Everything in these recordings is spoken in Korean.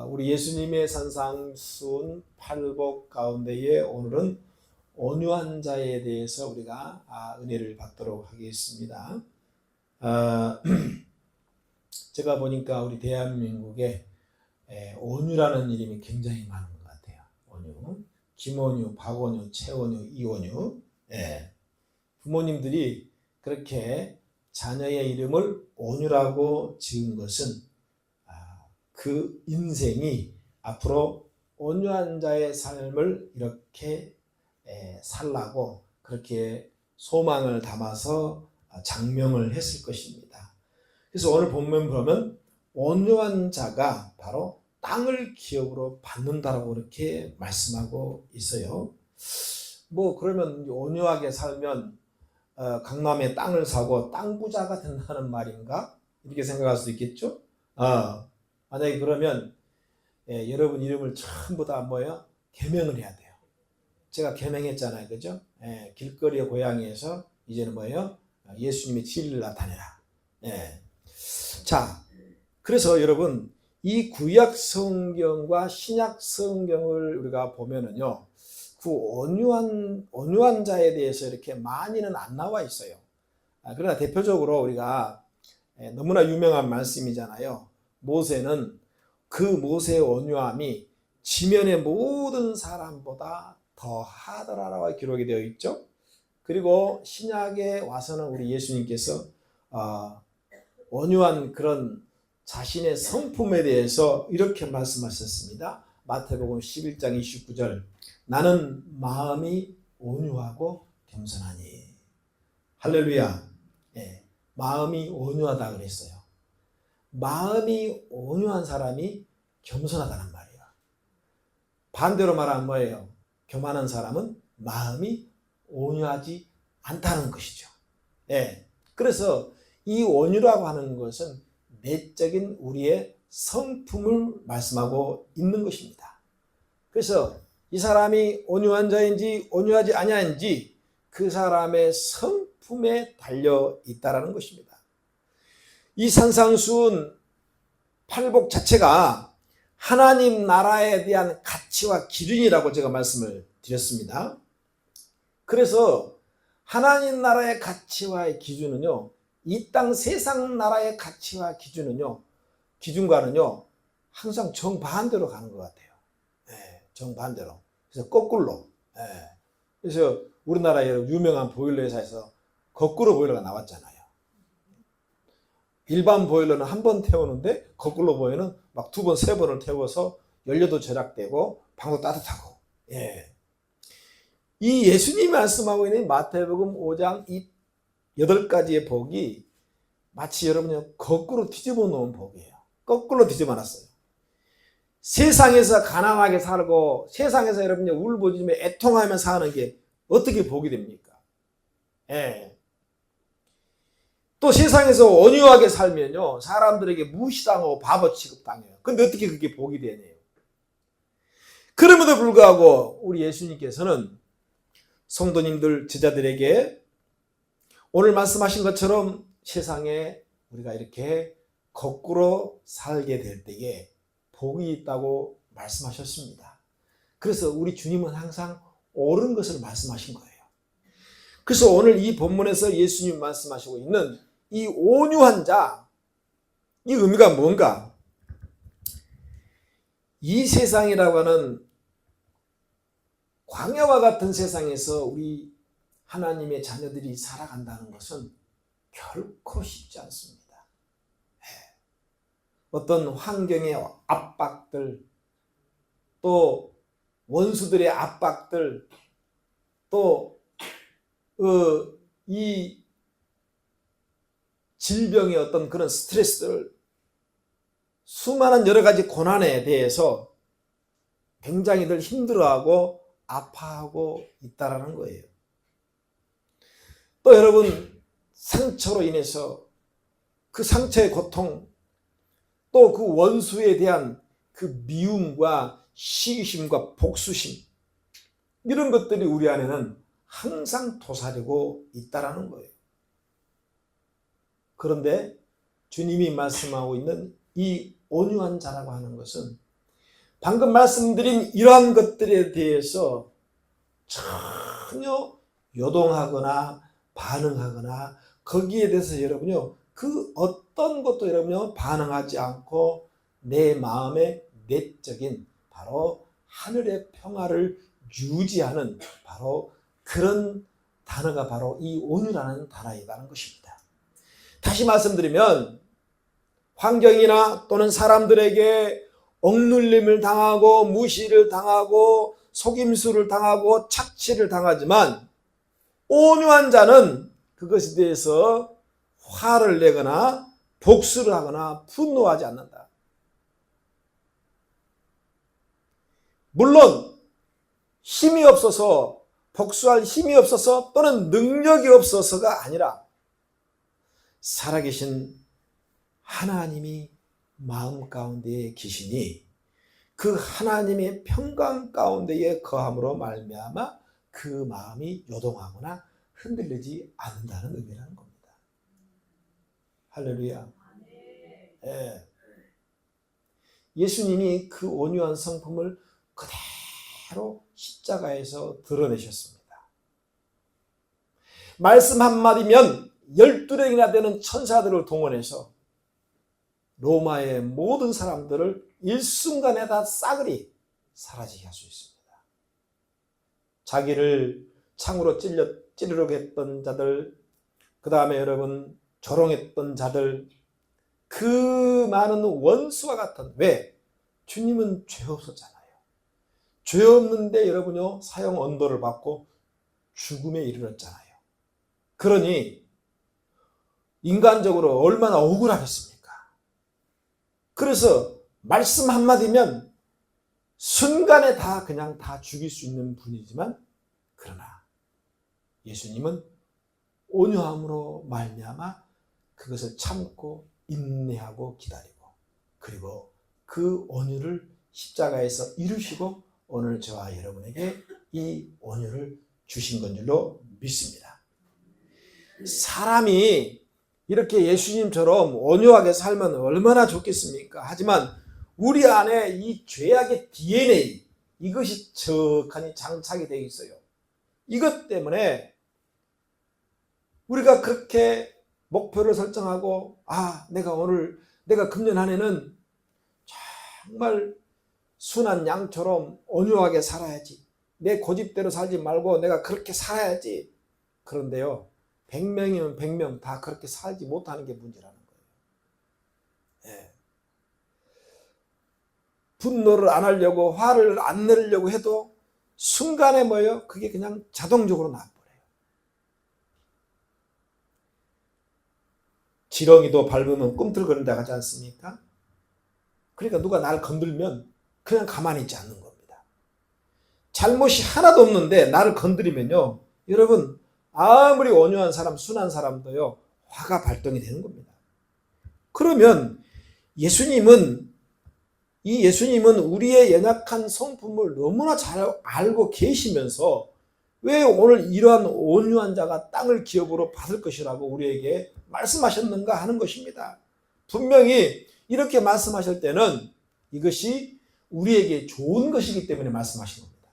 우리 예수님의 산상수훈 8복 가운데에 오늘은 온유한 자에 대해서 우리가 은혜를 받도록 하겠습니다. 제가 보니까 우리 대한민국에 온유라는 이름이 굉장히 많은 것 같아요. 온유, 김온유, 박온유, 최온유, 이온유. 부모님들이 그렇게 자녀의 이름을 온유라고 지은 것은 그 인생이 앞으로 온유한 자의 삶을 이렇게 살라고 그렇게 소망을 담아서 장명을 했을 것입니다. 그래서 오늘 본문 보면 온유한 자가 바로 땅을 기업으로 받는다라고 이렇게 말씀하고 있어요. 그러면 온유하게 살면 강남에 땅을 사고 땅 부자가 된다는 말인가? 이렇게 생각할 수 있겠죠? 만약에 그러면 여러분 이름을 전부 다 개명을 해야 돼요. 제가 개명했잖아요, 그죠? 길거리의 고향에서 이제는 예수님의 진리를 나타내라. 자, 그래서 여러분 이 구약 성경과 신약 성경을 우리가 보면은요, 그 온유한 자에 대해서 이렇게 많이는 안 나와 있어요. 그러나 대표적으로 우리가 너무나 유명한 말씀이잖아요. 모세는 그 모세의 온유함이 지면의 모든 사람보다 더 하더라라고 기록이 되어 있죠. 그리고 신약에 와서는 우리 예수님께서 온유한 그런 자신의 성품에 대해서 이렇게 말씀하셨습니다. 마태복음 11장 29절, 나는 마음이 온유하고 겸손하니. 할렐루야. 마음이 온유하다 그랬어요. 마음이 온유한 사람이 겸손하다는 말이에요. 반대로 말하면 뭐예요? 교만한 사람은 마음이 온유하지 않다는 것이죠. 그래서 이 온유라고 하는 것은 내적인 우리의 성품을 말씀하고 있는 것입니다. 그래서 이 사람이 온유한 자인지 온유하지 아니한지 그 사람의 성품에 달려 있다라는 것입니다. 이 산상수훈 8복 자체가 하나님 나라에 대한 가치와 기준이라고 제가 말씀을 드렸습니다. 그래서 하나님 나라의 가치와 기준은요, 이 땅 세상 나라의 가치와 기준과는요 항상 정반대로 가는 것 같아요. 정반대로. 그래서 거꾸로. 그래서 우리나라의 유명한 보일러 회사에서 거꾸로 보일러가 나왔잖아요. 일반 보일러는 한 번 태우는데 거꾸로 보일러는 막 두 번, 세 번을 태워서 연료도 절약되고 방도 따뜻하고. 이 예수님이 말씀하고 있는 마태복음 5장 이 8가지의 복이 마치 여러분이 거꾸로 뒤집어 놓은 복이에요. 거꾸로 뒤집어 놨어요. 세상에서 가난하게 살고 세상에서 여러분이 울부짖으며 애통하며 사는 게 어떻게 복이 됩니까? 또 세상에서 온유하게 살면요, 사람들에게 무시당하고 바보 취급당해요. 근데 어떻게 그게 복이 되네요? 그럼에도 불구하고 우리 예수님께서는 성도님들, 제자들에게 오늘 말씀하신 것처럼 세상에 우리가 이렇게 거꾸로 살게 될 때에 복이 있다고 말씀하셨습니다. 그래서 우리 주님은 항상 옳은 것을 말씀하신 거예요. 그래서 오늘 이 본문에서 예수님 말씀하시고 있는 이 온유한 자, 이 의미가 뭔가? 이 세상이라고 하는 광야와 같은 세상에서 우리 하나님의 자녀들이 살아간다는 것은 결코 쉽지 않습니다. 어떤 환경의 압박들, 또 원수들의 압박들, 또 이 질병의 어떤 그런 스트레스들, 수많은 여러 가지 고난에 대해서 굉장히들 힘들어하고 아파하고 있다라는 거예요. 또 여러분, 상처로 인해서 그 상처의 고통, 또 그 원수에 대한 그 미움과 시기심과 복수심, 이런 것들이 우리 안에는 항상 도사리고 있다라는 거예요. 그런데 주님이 말씀하고 있는 이 온유한 자라고 하는 것은 방금 말씀드린 이러한 것들에 대해서 전혀 요동하거나 반응하거나 거기에 대해서 여러분요 그 어떤 것도 여러분요 반응하지 않고 내 마음의 내적인 바로 하늘의 평화를 유지하는 바로 그런 단어가 바로 이 온유라는 단어이라는 것입니다. 다시 말씀드리면 환경이나 또는 사람들에게 억눌림을 당하고 무시를 당하고 속임수를 당하고 착취를 당하지만 온유한 자는 그것에 대해서 화를 내거나 복수를 하거나 분노하지 않는다. 물론 힘이 없어서 복수할 힘이 없어서 또는 능력이 없어서가 아니라 살아계신 하나님이 마음 가운데에 계시니 그 하나님의 평강 가운데에 거함으로 말미암아 그 마음이 요동하거나 흔들리지 않는다는 의미라는 겁니다. 할렐루야. 예. 예수님이 그 온유한 성품을 그대로 십자가에서 드러내셨습니다. 말씀 한마디면 12령이나 되는 천사들을 동원해서 로마의 모든 사람들을 일순간에 다 싸그리 사라지게 할 수 있습니다. 자기를 창으로 찌르려고 했던 자들, 그 다음에 여러분 조롱했던 자들, 그 많은 원수와 같은, 왜? 주님은 죄 없었잖아요. 죄 없는데 여러분요 사형 언도를 받고 죽음에 이르렀잖아요. 그러니 인간적으로 얼마나 억울하겠습니까? 그래서 말씀 한마디면 순간에 다 그냥 다 죽일 수 있는 분이지만 그러나 예수님은 온유함으로 말미암아 그것을 참고 인내하고 기다리고 그리고 그 온유를 십자가에서 이루시고 오늘 저와 여러분에게 이 온유를 주신 건 줄로 믿습니다. 사람이 이렇게 예수님처럼 온유하게 살면 얼마나 좋겠습니까? 하지만 우리 안에 이 죄악의 DNA 이것이 척하니 장착이 되어 있어요. 이것 때문에 우리가 그렇게 목표를 설정하고 내가 금년 한 해는 정말 순한 양처럼 온유하게 살아야지. 내 고집대로 살지 말고 내가 그렇게 살아야지. 그런데요. 100명이면 100명 다 그렇게 살지 못하는 게 문제라는 거예요. 예. 분노를 안 하려고 화를 안 내려고 해도 순간에 뭐예요? 그게 그냥 자동적으로 나버려요. 지렁이도 밟으면 꿈틀거린다고 하지 않습니까? 그러니까 누가 나를 건들면 그냥 가만히 있지 않는 겁니다. 잘못이 하나도 없는데 나를 건드리면요. 여러분 아무리 온유한 사람, 순한 사람도요. 화가 발동이 되는 겁니다. 그러면 예수님은 우리의 연약한 성품을 너무나 잘 알고 계시면서 왜 오늘 이러한 온유한 자가 땅을 기업으로 받을 것이라고 우리에게 말씀하셨는가 하는 것입니다. 분명히 이렇게 말씀하실 때는 이것이 우리에게 좋은 것이기 때문에 말씀하신 겁니다.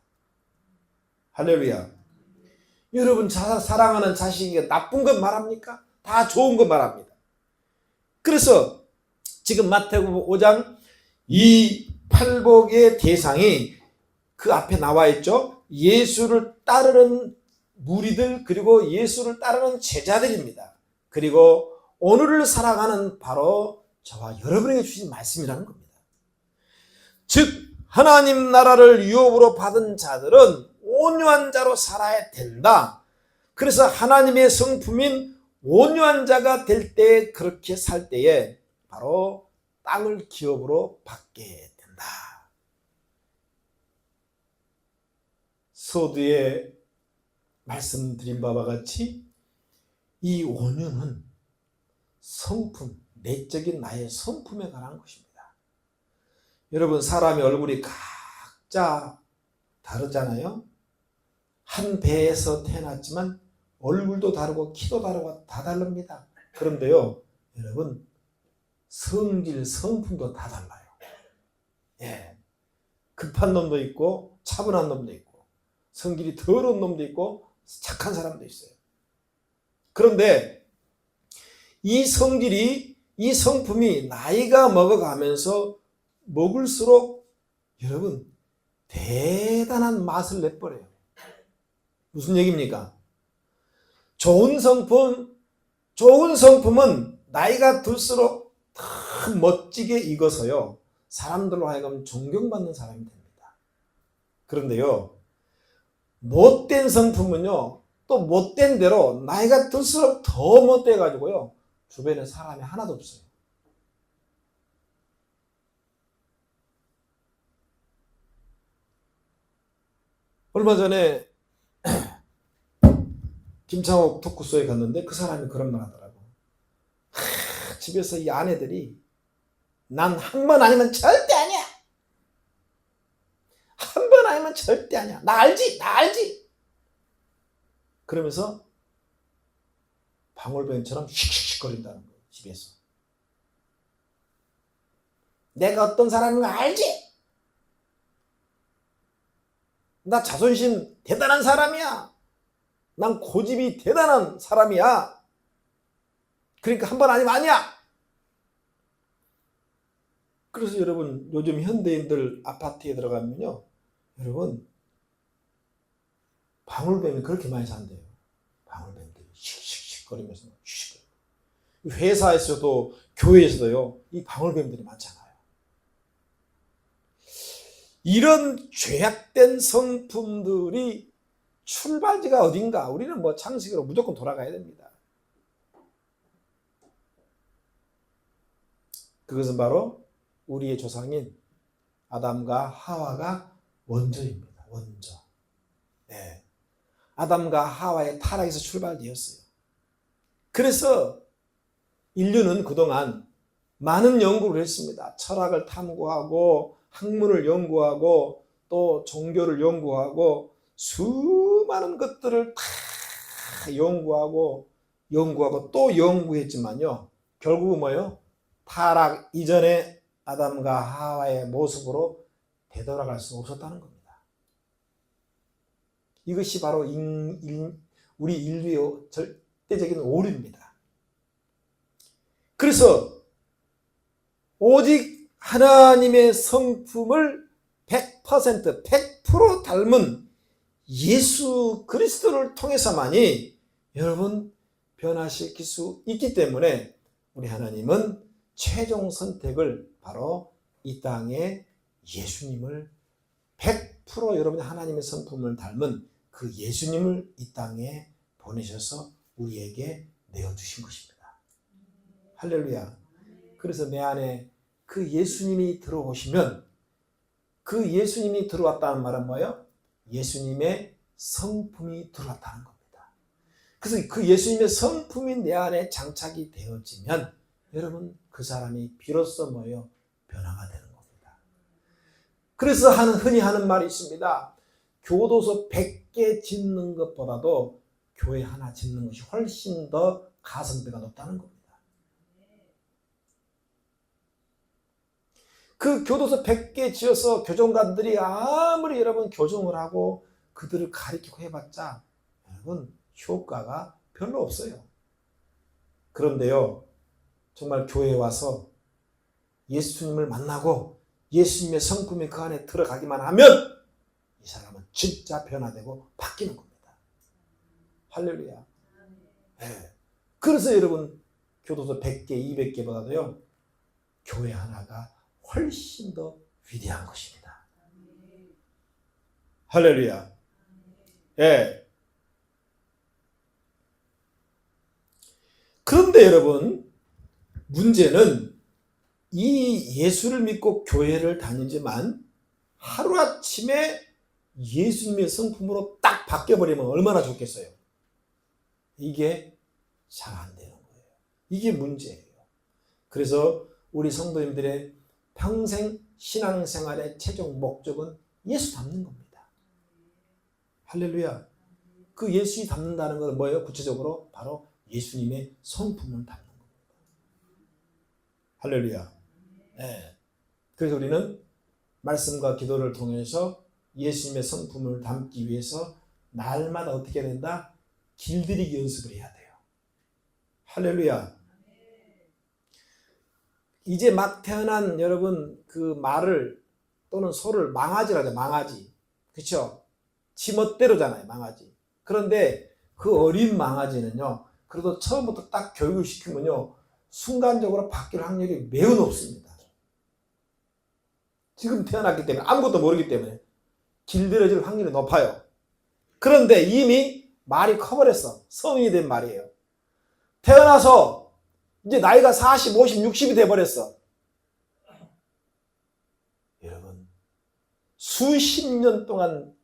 할렐루야. 여러분 사랑하는 자식에게 나쁜 것 말합니까? 다 좋은 것 말합니다. 그래서 지금 마태복음 5장 이 팔복의 대상이 그 앞에 나와 있죠. 예수를 따르는 무리들 그리고 예수를 따르는 제자들입니다. 그리고 오늘을 살아가는 바로 저와 여러분에게 주신 말씀이라는 겁니다. 즉 하나님 나라를 유업으로 받은 자들은 온유한 자로 살아야 된다. 그래서 하나님의 성품인 온유한 자가 될 때 그렇게 살 때에 바로 땅을 기업으로 받게 된다. 서두에 말씀드린 바와 같이 이 온유는 성품, 내적인 나의 성품에 관한 것입니다. 여러분 사람의 얼굴이 각자 다르잖아요. 한 배에서 태어났지만 얼굴도 다르고 키도 다르고 다 다릅니다. 그런데요 여러분 성질, 성품도 다 달라요. 예. 급한 놈도 있고 차분한 놈도 있고 성질이 더러운 놈도 있고 착한 사람도 있어요. 그런데 이 성질이, 이 성품이 나이가 먹어가면서 먹을수록 여러분 대단한 맛을 내버려요. 무슨 얘기입니까? 좋은 성품은 나이가 들수록 더 멋지게 익어서요, 사람들로 하여금 존경받는 사람이 됩니다. 그런데요, 못된 성품은요, 또 못된 대로 나이가 들수록 더 못돼가지고요, 주변에 사람이 하나도 없어요. 얼마 전에 김창옥 토크쇼에 갔는데 그 사람이 그런 말 하더라고. 집에서 이 아내들이 난 한 번 아니면 절대 아니야. 한 번 아니면 절대 아니야. 나 알지? 나 알지? 그러면서 방울뱀처럼 씩씩씩 거린다는 거예요. 집에서. 내가 어떤 사람인 거 알지? 나 자존심 대단한 사람이야. 난 고집이 대단한 사람이야. 그러니까 한 번 아니면 아니야. 그래서 여러분 요즘 현대인들 아파트에 들어가면요, 여러분 방울뱀이 그렇게 많이 산대요. 방울뱀들이 씩씩씩 거리면서 씩씩. 회사에서도 교회에서도요, 이 방울뱀들이 많잖아요. 이런 죄악된 성품들이 출발지가 어딘가? 우리는 뭐 창식으로 무조건 돌아가야 됩니다. 그것은 바로 우리의 조상인 아담과 하와가 원조입니다. 원조. 네. 아담과 하와의 타락에서 출발되었어요. 그래서 인류는 그동안 많은 연구를 했습니다. 철학을 탐구하고 학문을 연구하고 또 종교를 연구하고 수많은 것들을 다 연구하고 또 연구했지만요, 결국은 뭐예요? 타락 이전의 아담과 하와의 모습으로 되돌아갈 수 없었다는 겁니다. 이것이 바로 우리 인류의 절대적인 오류입니다. 그래서 오직 하나님의 성품을 100% 닮은 예수 그리스도를 통해서만이 여러분 변화시킬 수 있기 때문에 우리 하나님은 최종 선택을 바로 이 땅에 예수님을 100% 여러분의 하나님의 성품을 닮은 그 예수님을 이 땅에 보내셔서 우리에게 내어주신 것입니다. 할렐루야. 그래서 내 안에 그 예수님이 들어오시면, 그 예수님이 들어왔다는 말은 뭐예요? 예수님의 성품이 들어왔다는 겁니다. 그래서 그 예수님의 성품이 내 안에 장착이 되어지면 여러분 그 사람이 비로소 뭐예요? 변화가 되는 겁니다. 그래서 흔히 하는 말이 있습니다. 교도소 100개 짓는 것보다도 교회 하나 짓는 것이 훨씬 더 가성비가 높다는 겁니다. 그 교도소 100개 지어서 교정관들이 아무리 여러분 교정을 하고 그들을 가르치고 해봤자 여러분 효과가 별로 없어요. 그런데요, 정말 교회에 와서 예수님을 만나고 예수님의 성품이 그 안에 들어가기만 하면 이 사람은 진짜 변화되고 바뀌는 겁니다. 할렐루야. 네. 그래서 여러분 교도소 100개, 200개보다도요 교회 하나가 훨씬 더 위대한 것입니다. 할렐루야. 예. 그런데 여러분 문제는 이 예수를 믿고 교회를 다니지만 하루아침에 예수님의 성품으로 딱 바뀌어버리면 얼마나 좋겠어요. 이게 잘 안 되는 거예요. 이게 문제예요. 그래서 우리 성도님들의 평생 신앙생활의 최종 목적은 예수 닮는 겁니다. 할렐루야. 그 예수 닮는다는 건 뭐예요? 구체적으로 바로 예수님의 성품을 닮는 겁니다. 할렐루야. 네. 그래서 우리는 말씀과 기도를 통해서 예수님의 성품을 담기 위해서 날마다 어떻게 해야 된다? 길들이기 연습을 해야 돼요. 할렐루야. 이제 막 태어난 여러분 그 말을 또는 소를 망아지라죠. 망아지. 그렇죠? 지멋대로잖아요. 망아지. 그런데 그 어린 망아지는요. 그래도 처음부터 딱 교육을 시키면요. 순간적으로 바뀔 확률이 매우 높습니다. 지금 태어났기 때문에 아무것도 모르기 때문에 길들여질 확률이 높아요. 그런데 이미 말이 커버렸어. 성인이 된 말이에요. 태어나서 이제 나이가 40, 50, 60이 돼버렸어. 여러분 수십 년 동안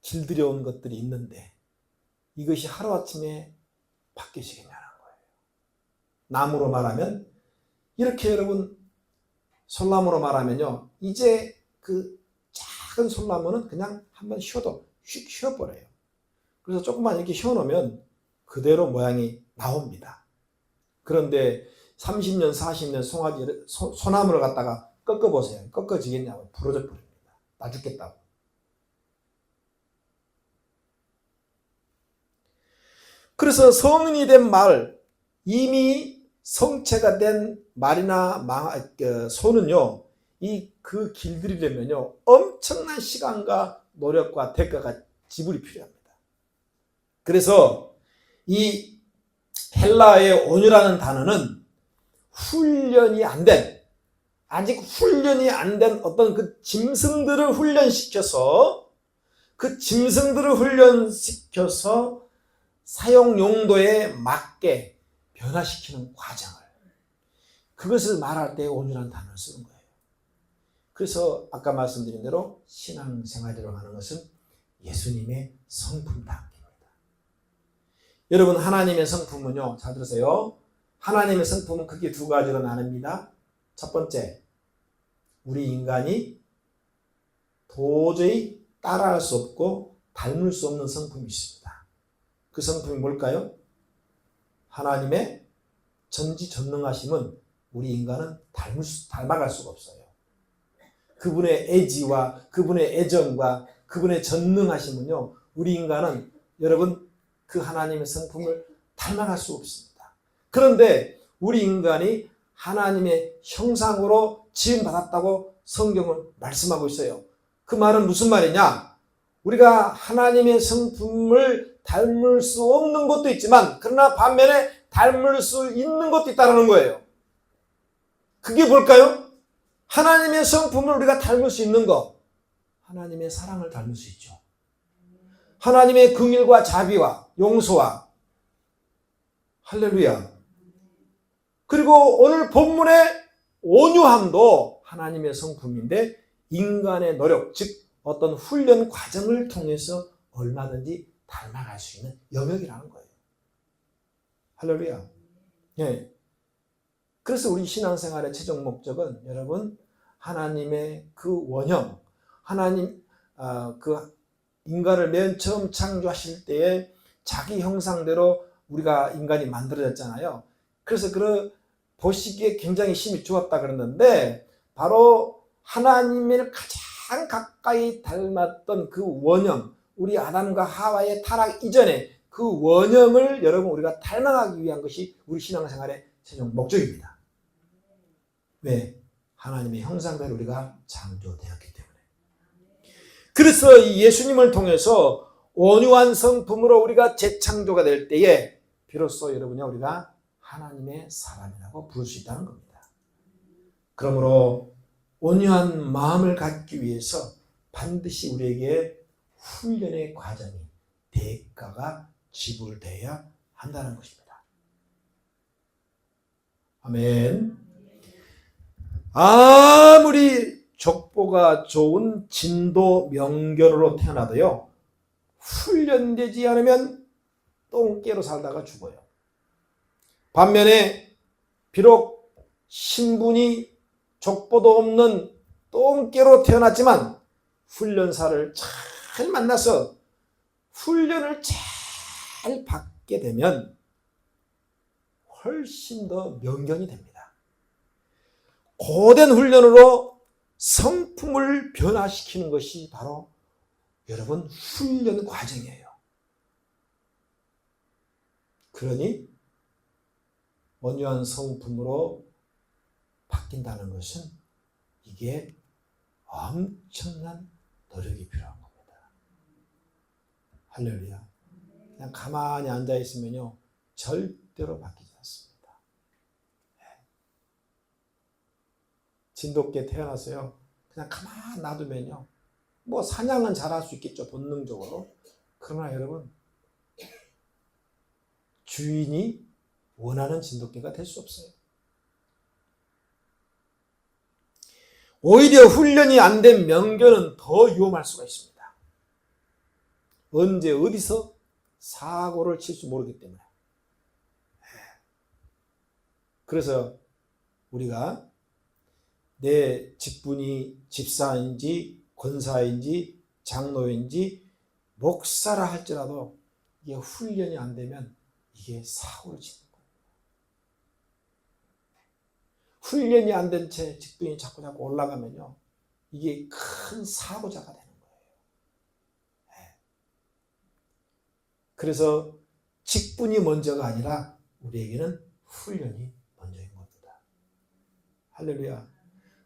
길들여온 것들이 있는데 이것이 하루아침에 바뀌시겠냐는 거예요. 나무로 말하면 이렇게 여러분 솔나무로 말하면요. 이제 그 작은 솔나무는 그냥 한번 쉬어도 휙 쉬어버려요. 그래서 조금만 이렇게 쉬어놓으면 그대로 모양이 나옵니다. 그런데 30년, 40년 송아지를, 소나무를 갖다가 꺾어보세요. 꺾어지겠냐고. 부러져 버립니다. 나 죽겠다고. 그래서 성인이 된 말, 이미 성체가 된 말이나 소는요, 그 길들이려면요, 엄청난 시간과 노력과 대가가 지불이 필요합니다. 그래서 이 헬라어의 온유라는 단어는 훈련이 안 된, 아직 훈련이 안 된 어떤 그 짐승들을 훈련시켜서 그 짐승들을 훈련시켜서 사용 용도에 맞게 변화시키는 과정을, 그것을 말할 때 온유라는 단어를 쓰는 거예요. 그래서 아까 말씀드린 대로 신앙생활이라고 하는 것은 예수님의 성품 담기입니다. 여러분 하나님의 성품은요, 잘 들으세요. 하나님의 성품은 크게 두 가지로 나눕니다. 첫 번째, 우리 인간이 도저히 따라할 수 없고 닮을 수 없는 성품이 있습니다. 그 성품이 뭘까요? 하나님의 전지전능하심은 우리 인간은 닮아갈 수가 없어요. 그분의 애지와 그분의 애정과 그분의 전능하심은요, 우리 인간은 여러분 그 하나님의 성품을 닮아갈 수 없습니다. 그런데 우리 인간이 하나님의 형상으로 지음받았다고 성경은 말씀하고 있어요. 그 말은 무슨 말이냐? 우리가 하나님의 성품을 닮을 수 없는 것도 있지만 그러나 반면에 닮을 수 있는 것도 있다는 거예요. 그게 뭘까요? 하나님의 성품을 우리가 닮을 수 있는 것, 하나님의 사랑을 닮을 수 있죠. 하나님의 긍휼과 자비와 용서와, 할렐루야. 그리고 오늘 본문의 온유함도 하나님의 성품인데 인간의 노력, 즉 어떤 훈련 과정을 통해서 얼마든지 닮아갈 수 있는 영역이라는 거예요. 할렐루야. 예. 그래서 우리 신앙생활의 최종 목적은 여러분 하나님의 그 원형, 하나님 그 인간을 맨 처음 창조하실 때에 자기 형상대로 우리가 인간이 만들어졌잖아요. 그래서 보시기에 굉장히 힘이 좋았다 그랬는데 바로 하나님을 가장 가까이 닮았던 그 원형, 우리 아담과 하와의 타락 이전에 그 원형을 여러분 우리가 닮아가기 위한 것이 우리 신앙생활의 최종 목적입니다. 왜? 하나님의 형상대로 우리가 창조되었기 때문에. 그래서 이 예수님을 통해서 온유한 성품으로 우리가 재창조가 될 때에 비로소 여러분이 우리가 하나님의 사람이라고 부를 수 있다는 겁니다. 그러므로 온유한 마음을 갖기 위해서 반드시 우리에게 훈련의 과정이, 대가가 지불되어야 한다는 것입니다. 아멘. 아무리 족보가 좋은 진도 명견으로 태어나도요, 훈련되지 않으면 똥개로 살다가 죽어요. 반면에 비록 신분이 족보도 없는 똥개로 태어났지만 훈련사를 잘 만나서 훈련을 잘 받게 되면 훨씬 더 명견이 됩니다. 고된 훈련으로 성품을 변화시키는 것이 바로 여러분 훈련 과정이에요. 그러니 온유한 성품으로 바뀐다는 것은 이게 엄청난 노력이 필요한 겁니다. 할렐루야. 그냥 가만히 앉아 있으면요 절대로 바뀌지 않습니다. 진돗개 태어났어요. 그냥 가만히 놔두면요 뭐 사냥은 잘할 수 있겠죠 본능적으로. 그러나 여러분 주인이 원하는 진돗개가 될 수 없어요. 오히려 훈련이 안 된 명견은 더 위험할 수가 있습니다. 언제 어디서 사고를 칠지 모르기 때문에. 그래서 우리가 내 직분이 집사인지 권사인지 장로인지 목사라 할지라도 이게 훈련이 안 되면 이게 사고를 치는 거예요. 훈련이 안 된 채 직분이 자꾸 올라가면요 이게 큰 사고자가 되는 거예요. 그래서 직분이 먼저가 아니라 우리에게는 훈련이 먼저인 겁니다. 할렐루야.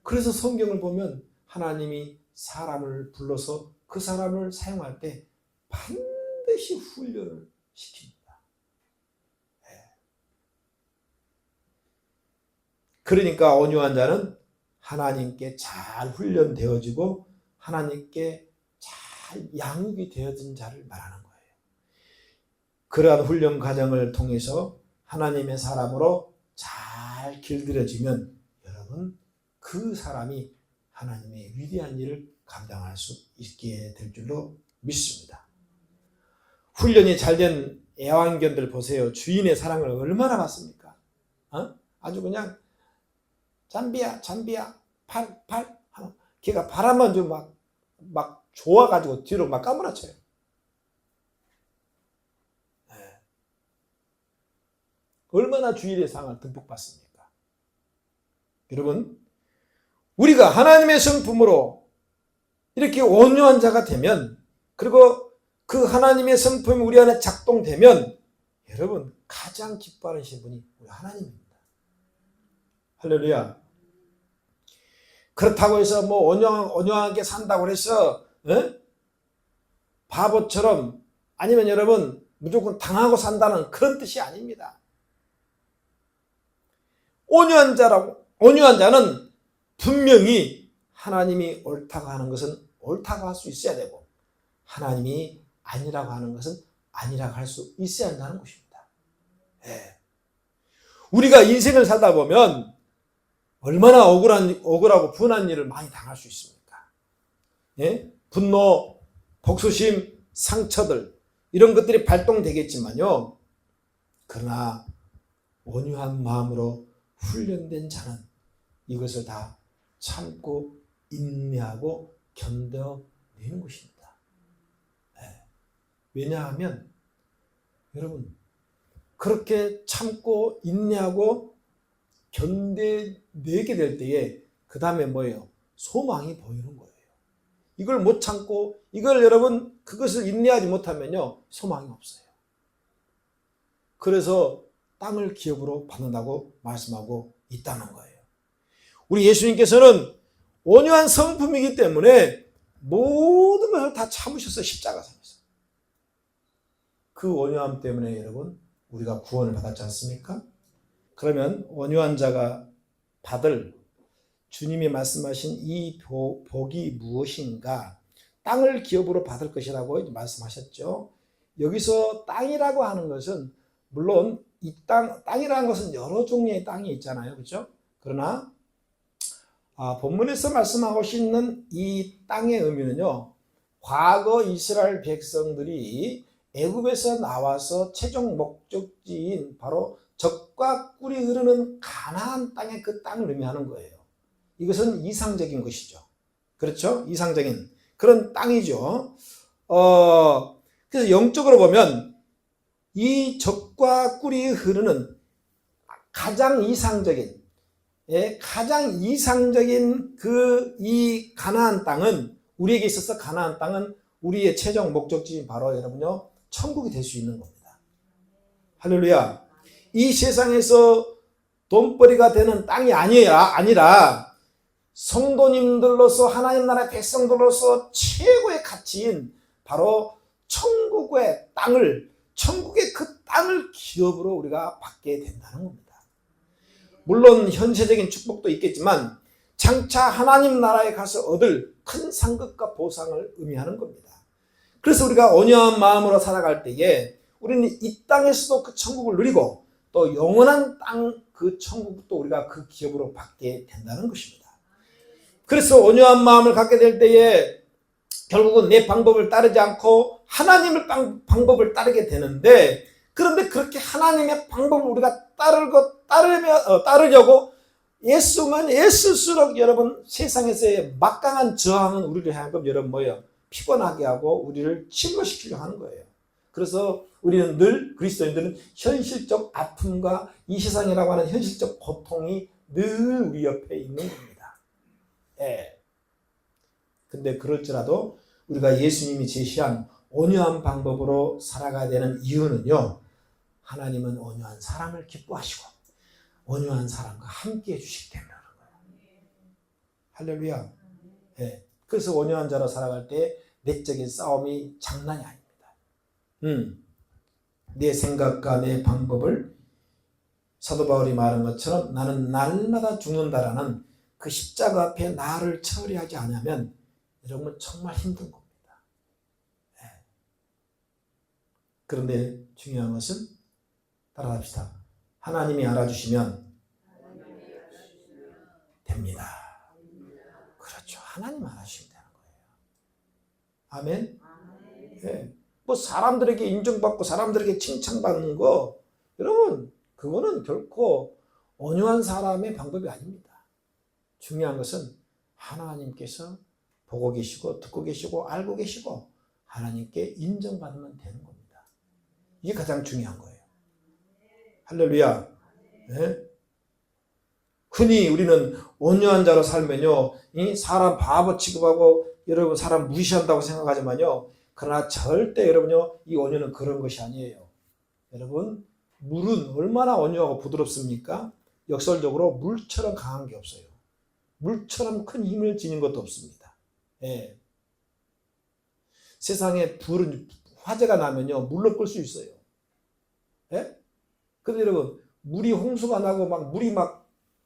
그래서 성경을 보면 하나님이 사람을 불러서 그 사람을 사용할 때 반드시 훈련을 시킵니다. 그러니까 온유한 자는 하나님께 잘 훈련되어지고 하나님께 잘 양육이 되어진 자를 말하는 거예요. 그러한 훈련 과정을 통해서 하나님의 사람으로 잘 길들여지면 여러분 그 사람이 하나님의 위대한 일을 감당할 수 있게 될 줄로 믿습니다. 훈련이 잘된 애완견들 보세요. 주인의 사랑을 얼마나 받습니까? 아주 그냥 잠비야 팔 걔가 바람만 좀 막 좋아가지고 뒤로 막 까무라쳐요. 얼마나 주인의 사랑을 듬뿍 받습니까? 여러분 우리가 하나님의 성품으로 이렇게 온유한 자가 되면 그리고 그 하나님의 성품이 우리 안에 작동되면 여러분 가장 기뻐하시는 분이 우리 하나님입니다. 할렐루야. 그렇다고 해서 뭐 온유하게 산다고 해서 바보처럼 아니면 여러분 무조건 당하고 산다는 그런 뜻이 아닙니다. 온유한 자는 분명히 하나님이 옳다고 하는 것은 옳다고 할 수 있어야 되고 하나님이 아니라고 하는 것은 아니라고 할 수 있어야 한다는 것입니다. 우리가 인생을 살다 보면 얼마나 억울하고 분한 일을 많이 당할 수 있습니까? 분노, 복수심, 상처들 이런 것들이 발동되겠지만요. 그러나 온유한 마음으로 훈련된 자는 이것을 다 참고 인내하고 견뎌내는 것입니다. 왜냐하면 여러분 그렇게 참고 인내하고 견뎌내게 될 때에 그 다음에 뭐예요? 소망이 보이는 거예요. 이걸 못 참고 이걸 여러분 그것을 인내하지 못하면요 소망이 없어요. 그래서 땅을 기업으로 받는다고 말씀하고 있다는 거예요. 우리 예수님께서는 온유한 성품이기 때문에 모든 것을 다 참으셨어요. 십자가상에서. 그 온유함 때문에 여러분 우리가 구원을 받았지 않습니까? 그러면 온유한 자가 받을 주님이 말씀하신 이 복이 무엇인가? 땅을 기업으로 받을 것이라고 말씀하셨죠. 여기서 땅이라고 하는 것은 물론 이 땅이라는 것은 여러 종류의 땅이 있잖아요. 그렇죠? 그러나 본문에서 말씀하고 있는 이 땅의 의미는요. 과거 이스라엘 백성들이 애굽에서 나와서 최종 목적지인 바로 젖과 꿀이 흐르는 가나안 땅의 그 땅을 의미하는 거예요. 이것은 이상적인 것이죠. 그렇죠? 이상적인 그런 땅이죠. 그래서 영적으로 보면 이 젖과 꿀이 흐르는 가장 이상적인 가장 이상적인 이 가나안 땅은, 우리에게 있어서 가나안 땅은 우리의 최종 목적지인 바로 여러분요, 천국이 될 수 있는 겁니다. 할렐루야. 이 세상에서 돈벌이가 되는 땅이 아니라 성도님들로서, 하나님 나라의 백성들로서 최고의 가치인 바로 천국의 그 땅을 기업으로 우리가 받게 된다는 겁니다. 물론 현세적인 축복도 있겠지만 장차 하나님 나라에 가서 얻을 큰 상급과 보상을 의미하는 겁니다. 그래서 우리가 온유한 마음으로 살아갈 때에 우리는 이 땅에서도 그 천국을 누리고 또 영원한 땅 그 천국도 우리가 그 기업으로 받게 된다는 것입니다. 그래서 온유한 마음을 갖게 될 때에 결국은 내 방법을 따르지 않고 하나님의 방법을 따르게 되는데, 그런데 그렇게 하나님의 방법을 우리가 따르려고 애쓰면 애쓸수록 여러분 세상에서의 막강한 저항은 우리를 향하여 여러분 피곤하게 하고 우리를 침몰시키려고 하는 거예요. 그래서 우리는 늘, 그리스도인들은 현실적 아픔과 이 세상이라고 하는 현실적 고통이 늘 우리 옆에 있는 겁니다. 근데 그럴지라도 우리가 예수님이 제시한 온유한 방법으로 살아가야 되는 이유는요, 하나님은 온유한 사람을 기뻐하시고 온유한 사람과 함께 해주시기 때문이라는 거예요. 할렐루야. 그래서 온유한 자로 살아갈 때 내적인 싸움이 장난이 아닙니다. 내 생각과 내 방법을 사도 바울이 말한 것처럼 나는 날마다 죽는다라는 그 십자가 앞에 나를 처리하지 않으면 여러분 정말 힘든 겁니다. 그런데 중요한 것은 따라합시다. 하나님이 알아주시면 됩니다. 그렇죠. 하나님 알아주시면 되는 거예요. 아멘. 뭐 사람들에게 인정받고 사람들에게 칭찬받는 거, 여러분 그거는 결코 온유한 사람의 방법이 아닙니다. 중요한 것은 하나님께서 보고 계시고 듣고 계시고 알고 계시고 하나님께 인정받으면 되는 겁니다. 이게 가장 중요한 거예요. 할렐루야. 흔히 우리는 온유한 자로 살면요, 사람 바보 취급하고 여러분 사람 무시한다고 생각하지만요, 그러나 절대 여러분요, 이 온유는 그런 것이 아니에요. 여러분, 물은 얼마나 온유하고 부드럽습니까? 역설적으로 물처럼 강한 게 없어요. 물처럼 큰 힘을 지닌 것도 없습니다. 세상에 불은, 화재가 나면요, 물로 끌 수 있어요. 근데 여러분, 물이 홍수가 나고 물이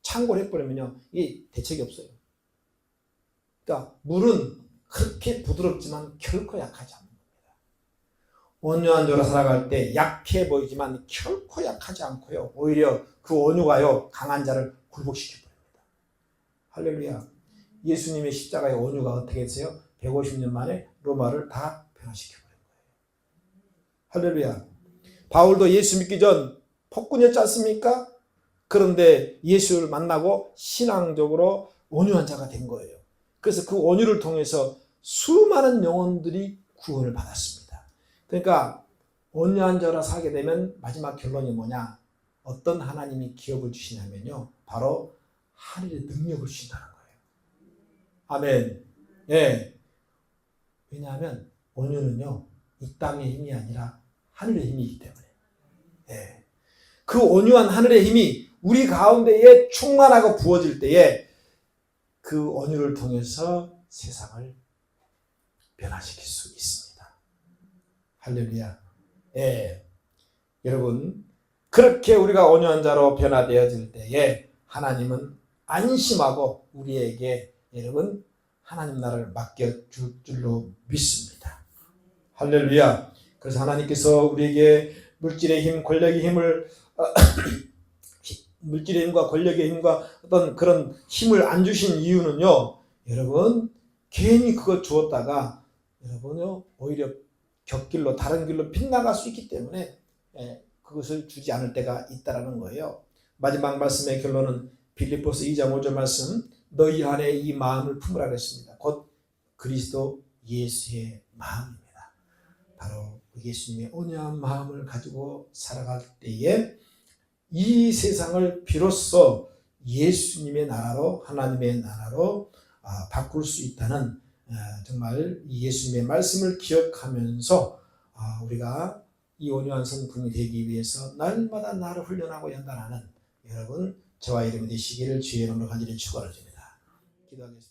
창고를 해버리면요, 이게 대책이 없어요. 그러니까 물은 그렇게 부드럽지만 결코 약하지 않는 겁니다. 온유한 자로 살아갈 때 약해 보이지만 결코 약하지 않고요, 오히려 그 온유가요, 강한 자를 굴복시켜 버립니다. 할렐루야. 예수님의 십자가의 온유가 어떻게 했어요? 150년 만에 로마를 다 변화시켜 버린 거예요. 할렐루야. 바울도 예수 믿기 전 폭군이었지 않습니까? 그런데 예수를 만나고 신앙적으로 온유한 자가 된 거예요. 그래서 그 온유를 통해서 수많은 영혼들이 구원을 받았습니다. 그러니까 온유한 자로 살게 되면 마지막 결론이 뭐냐? 어떤 하나님이 기업을 주시냐면요, 바로 하늘의 능력을 주신다는 거예요. 아멘. 왜냐하면 온유는요, 이 땅의 힘이 아니라 하늘의 힘이기 때문에. 그 온유한 하늘의 힘이 우리 가운데에 충만하고 부어질 때에 그 온유를 통해서 세상을 변화시킬 수 있습니다. 할렐루야. 여러분, 그렇게 우리가 온유한 자로 변화되어질 때에 하나님은 안심하고 우리에게 여러분 하나님 나라를 맡겨줄 줄로 믿습니다. 할렐루야. 그래서 하나님께서 우리에게 물질의 힘, 권력의 힘을 물질의 힘과 권력의 힘과 어떤 그런 힘을 안 주신 이유는요, 여러분 괜히 그거 주었다가 여러분요 오히려 곁길로 다른 길로 빗나갈 수 있기 때문에 그것을 주지 않을 때가 있다라는 거예요. 마지막 말씀의 결론은 빌립보서 2장 5절 말씀, 너희 안에 이 마음을 품으라 그랬습니다. 곧 그리스도 예수의 마음입니다. 바로 예수님의 온유한 마음을 가지고 살아갈 때에 이 세상을 비로소 예수님의 나라로, 하나님의 나라로 바꿀 수 있다는 정말 이 예수님의 말씀을 기억하면서 우리가 이 온유한 성품이 되기 위해서 날마다 나를 훈련하고 연단하는 여러분 저와 여러분 되시기를 주의 이름으로 간절히 축원을 드립니다. 기도하겠습니다.